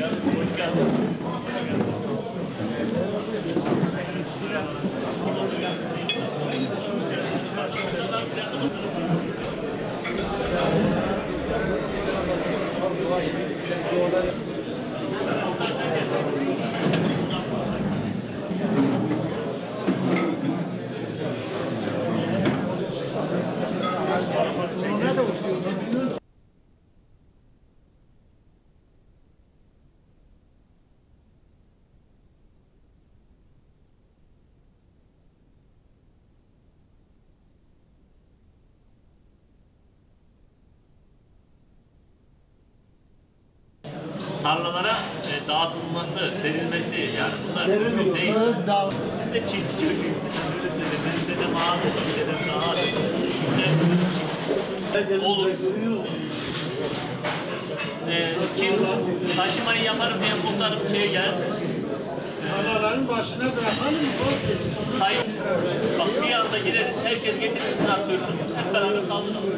Hoş geldin. Tarlalara dağıtılması, serilmesi, yani bunlar mümkün değil. Biz de çiftçi çocuğuyuz. Öyle söyleyeyim. Benim dedem ağadır, dedem dağıdır. Şimdi olur. Kim taşımayı yaparım diye muhtarım şeye gelsin. Tarlaların başına bırakalım mı? Sayın, bak bir anda gireriz, herkes getirsin traktörünü, hep beraber kaldıralım.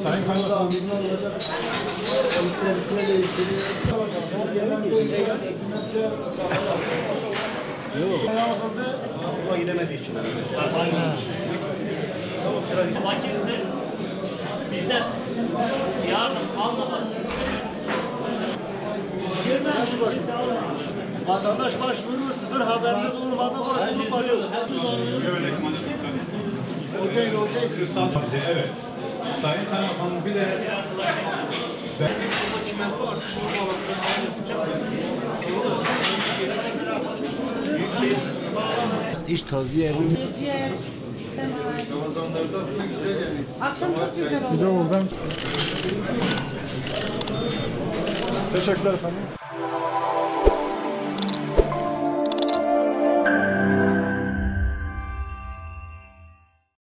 Sayın Kaymakam bir olacak. İsterisine değiştiriyor. Yok. Okula gidemediği için. Fakirse bizden yardım almaması. Vatandaş başvurur, sıfır haberiniz olmadan başvurup arıyor. O değil. Evet. Sayın Kaymakam bir de Çimento var. İş taziye Ramazanlarda aslında güzel yani. Akşam çok güzel oldu. Bir de oradan. Teşekkürler efendim.